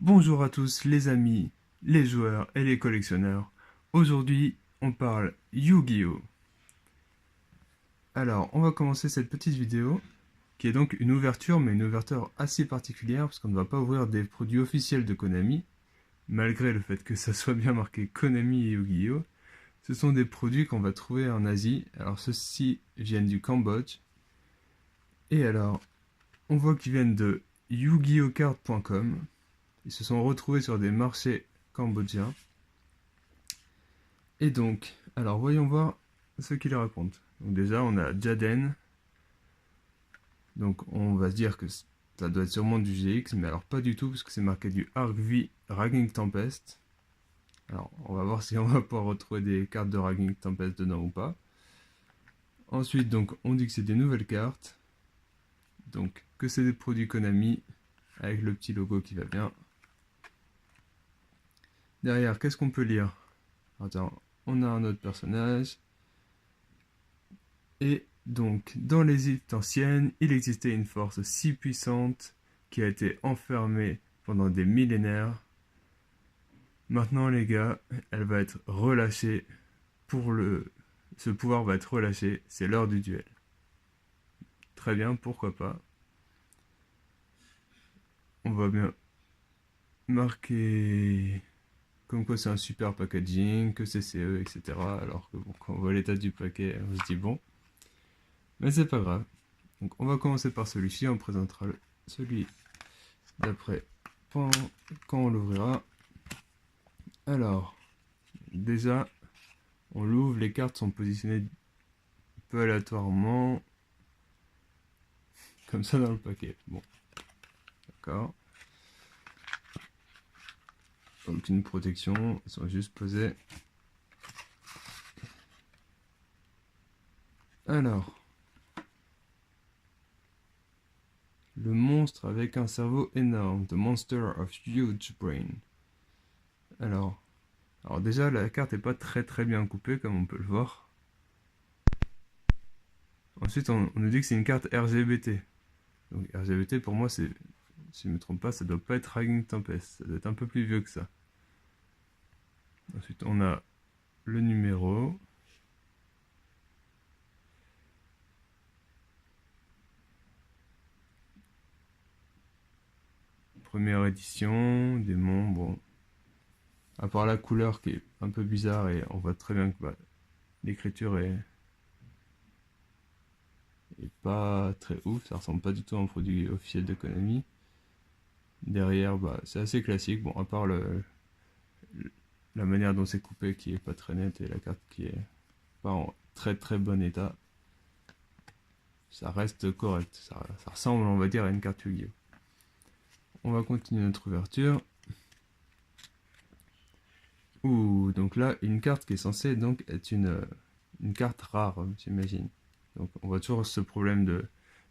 Bonjour à tous les amis, les joueurs et les collectionneurs. Aujourd'hui, on parle Yu-Gi-Oh! Alors, on va commencer cette petite vidéo qui est donc une ouverture, mais une ouverture assez particulière parce qu'on ne va pas ouvrir des produits officiels de Konami, malgré le fait que ça soit bien marqué Konami et Yu-Gi-Oh! Ce sont des produits qu'on va trouver en Asie. Alors, ceux-ci viennent du Cambodge. Et alors, on voit qu'ils viennent de YugiOhCard.com. Ils se sont retrouvés sur des marchés cambodgiens. Et donc, alors voyons voir ce qu'il raconte. Donc déjà, on a Jaden. Donc on va se dire que ça doit être sûrement du GX, mais alors pas du tout, parce que c'est marqué du Arc V Raging Tempest. Alors, on va voir si on va pouvoir retrouver des cartes de Raging Tempest dedans ou pas. Ensuite, donc, on dit que c'est des nouvelles cartes. Donc, que c'est des produits Konami, avec le petit logo qui va bien. Derrière, qu'est-ce qu'on peut lire? Attends, on a un autre personnage. Et donc, dans les îles anciennes, il existait une force si puissante qui a été enfermée pendant des millénaires. Maintenant, les gars, elle va être relâchée pour le... Ce pouvoir va être relâché, c'est l'heure du duel. Très bien, pourquoi pas. On va bien marquer comme quoi c'est un super packaging, que c'est CE, etc. Alors que bon, quand on voit l'état du paquet, on se dit bon. Mais c'est pas grave. Donc on va commencer par celui-ci, on présentera celui d'après quand on l'ouvrira. Alors, déjà, on l'ouvre, les cartes sont positionnées peu aléatoirement, comme ça dans le paquet. Bon, d'accord. Aucune protection, elles sont juste posées. Alors, le monstre avec un cerveau énorme, The Monster of Huge Brain. Alors déjà, la carte n'est pas très bien coupée, comme on peut le voir. Ensuite, on nous dit que c'est une carte RGBT. Donc RGBT, pour moi, c'est, si je ne me trompe pas, ça doit pas être Raging Tempest. Ça doit être un peu plus vieux que ça. Ensuite, on a le numéro. Première édition, démon, bon. À part la couleur qui est un peu bizarre et on voit très bien que l'écriture est pas très ouf, ça ressemble pas du tout à un produit officiel de Konami. Derrière, c'est assez classique, bon, à part la manière dont c'est coupé qui est pas très nette et la carte qui est pas en très bon état. Ça reste correct, ça ressemble, on va dire, à une carte Yu-Gi-Oh! On va continuer notre ouverture. Ouh, donc là, une carte qui est censée donc être une carte rare, j'imagine. Donc on voit toujours ce problème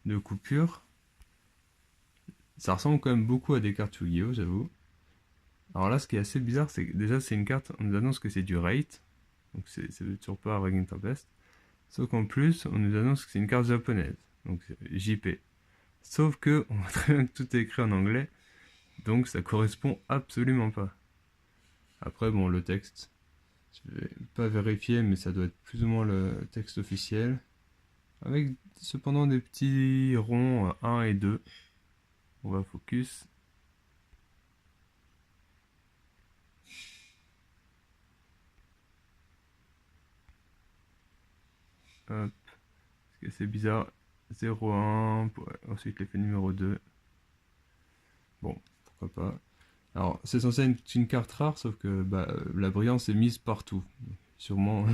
de coupure. Ça ressemble quand même beaucoup à des cartes Yu-Gi-Oh, j'avoue. Alors là, ce qui est assez bizarre, c'est que déjà, c'est une carte, on nous annonce que c'est du rate. Donc c'est toujours pas Raging Tempest. Sauf qu'en plus, on nous annonce que c'est une carte japonaise. Donc JP. Sauf que, on voit très bien que tout est écrit en anglais. Donc ça correspond absolument pas. Après, bon, le texte, je vais pas vérifier, mais ça doit être plus ou moins le texte officiel. Avec cependant des petits ronds 1 et 2. On va focus. Hop. Parce que c'est bizarre. 0,1. Ensuite l'effet numéro 2. Bon, pourquoi pas. Alors, c'est censé être une carte rare, sauf que la brillance est mise partout. Sûrement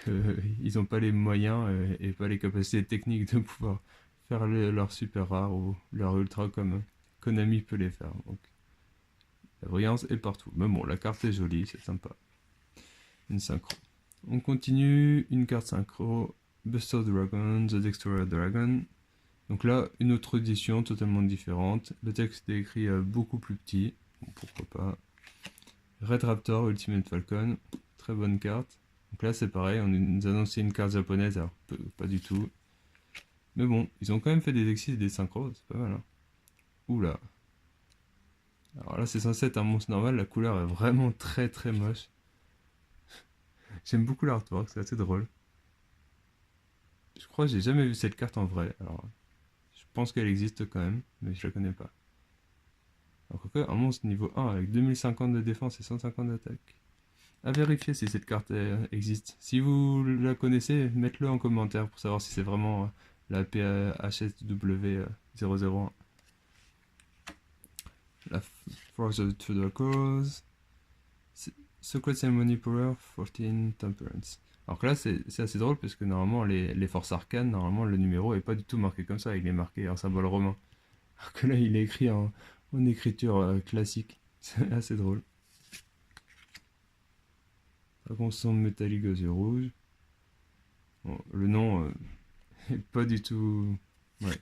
qu'ils n'ont pas les moyens et pas les capacités techniques de pouvoir faire leur super rare ou leur ultra comme Konami peut les faire. Donc, la brillance est partout. Mais bon, la carte est jolie, c'est sympa. Une synchro. On continue, une carte synchro, Buster Dragon, The Destroyer Dragon. Donc là, une autre édition totalement différente. Le texte est écrit beaucoup plus petit, bon, pourquoi pas. Red Raptor Ultimate Falcon, très bonne carte. Donc là c'est pareil, on nous a annoncé une carte japonaise, alors pas du tout. Mais bon, ils ont quand même fait des exis et des synchros, c'est pas mal. Hein. Oula. Alors là, c'est censé être un monstre normal, la couleur est vraiment très très moche. J'aime beaucoup l'artwork, c'est assez drôle. Je crois que j'ai jamais vu cette carte en vrai, alors je pense qu'elle existe quand même, mais je la connais pas. Alors quoi, un monstre niveau 1 avec 2050 de défense et 150 d'attaque. À vérifier si cette carte existe. Si vous la connaissez, mettez-le en commentaire pour savoir si c'est vraiment la PHSW 001. La Force of the Tudor Cause. Secret Ceremony Power 14 Temperance. Alors que là, c'est assez drôle parce que normalement, les forces arcanes, normalement, le numéro est pas du tout marqué comme ça. Il est marqué en symbole romain. Alors que là, il est écrit en écriture classique. C'est assez drôle. Dragon sombre métallique aux yeux rouges. Bon, le nom est pas du tout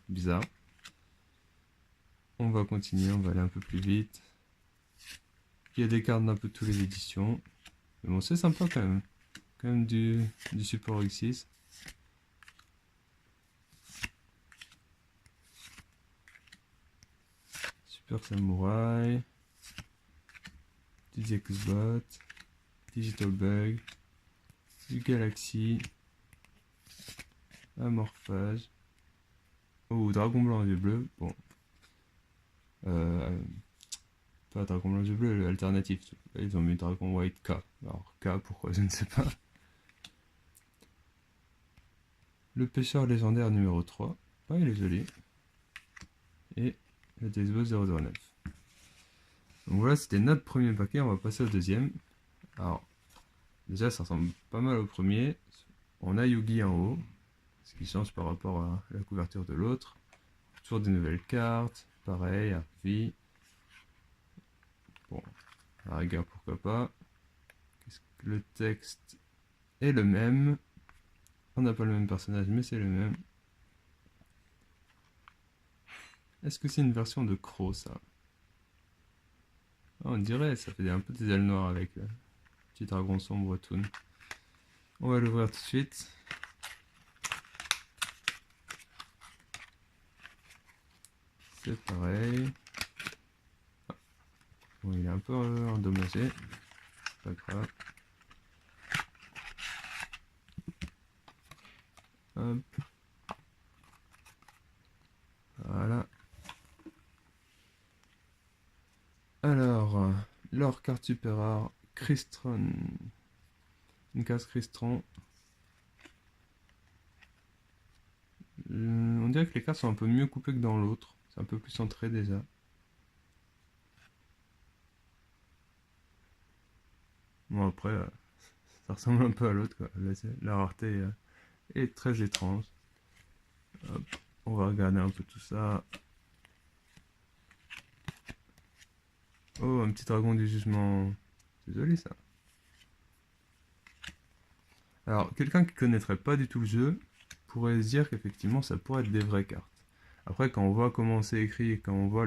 bizarre. On va continuer, on va aller un peu plus vite. Il y a des cartes d'un peu toutes les éditions. Mais bon, c'est sympa quand même. Quand même du support X6. Super Samouraï. Du Xbot. Digital Bug. Du Galaxy. Amorphage. Oh, Dragon Blanc et Bleu. Bon. Pas Dragon Blanc et Bleu, l'alternatif. Ils ont mis Dragon White K. Alors K, pourquoi je ne sais pas. Le pêcheur légendaire numéro 3. Ah, il est joli. Et le Xbox 009. Donc voilà, c'était notre premier paquet. On va passer au deuxième. Alors, déjà, ça ressemble pas mal au premier. On a Yugi en haut, ce qui change par rapport à la couverture de l'autre. Toujours des nouvelles cartes. Pareil, vie. Bon, à la rigueur, pourquoi pas. Le texte est le même. On n'a pas le même personnage, mais c'est le même. Est-ce que c'est une version de Crow, ça? Ah, on dirait, ça fait un peu des ailes noires avec le petit dragon sombre toon. On va l'ouvrir tout de suite. C'est pareil. Ah. Bon, il est un peu endommagé. Pas grave. Hop. Voilà. Alors, leur carte super rare, Crystron. Une case Crystron. On dirait que les cartes sont un peu mieux coupées que dans l'autre. C'est un peu plus centré déjà. Bon après, ça ressemble un peu à l'autre. La rareté est très étrange. Hop, on va regarder un peu tout ça. Oh, un petit dragon du jugement. C'est joli ça. Alors, quelqu'un qui connaîtrait pas du tout le jeu pourrait se dire qu'effectivement ça pourrait être des vraies cartes. Après, quand on voit comment c'est écrit, quand on voit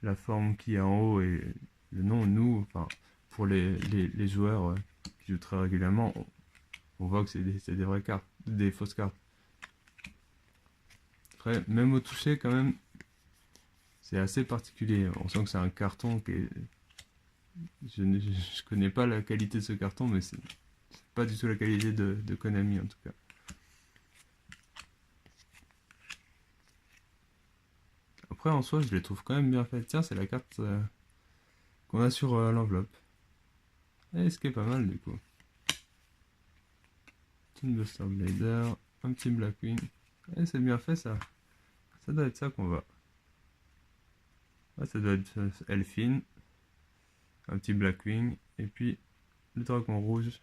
la forme qui est en haut et le nom, nous, enfin, pour les joueurs qui jouent très régulièrement, on voit que c'est des vraies cartes, des fausses cartes. Après, même au toucher, quand même, c'est assez particulier. On sent que c'est un carton qui est... Je connais pas la qualité de ce carton, mais c'est pas du tout la qualité de Konami en tout cas. Après, en soi, je les trouve quand même bien faites. Tiens, c'est la carte qu'on a sur l'enveloppe. Et ce qui est pas mal du coup. Team Buster Blader, un petit Blackwing. Et c'est bien fait ça. Ça doit être ça qu'on va. Ah, ça doit être Elfin. Un petit Blackwing. Et puis le dragon rouge.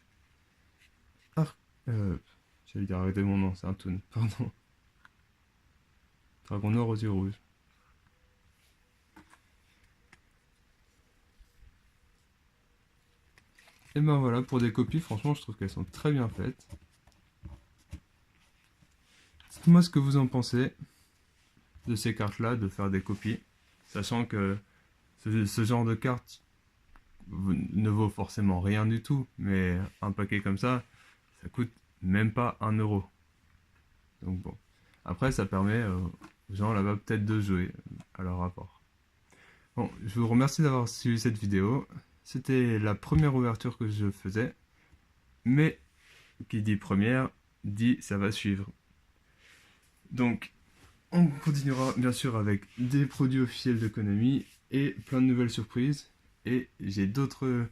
J'allais dire arrêtez mon nom, c'est un toon, pardon. Dragon noir aux yeux rouges. Et ben voilà, pour des copies, franchement, je trouve qu'elles sont très bien faites. Dites-moi ce que vous en pensez de ces cartes-là, de faire des copies. Sachant que ce genre de carte ne vaut forcément rien du tout, mais un paquet comme ça coûte même pas 1 euro. Donc bon. Après, ça permet aux gens là-bas peut-être de jouer à leur rapport. Bon, je vous remercie d'avoir suivi cette vidéo. C'était la première ouverture que je faisais, mais qui dit première, dit ça va suivre. Donc, on continuera bien sûr avec des produits officiels de Konami et plein de nouvelles surprises. Et j'ai d'autres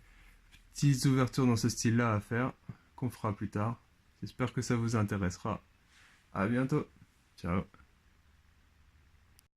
petites ouvertures dans ce style-là à faire qu'on fera plus tard. J'espère que ça vous intéressera. À bientôt. Ciao.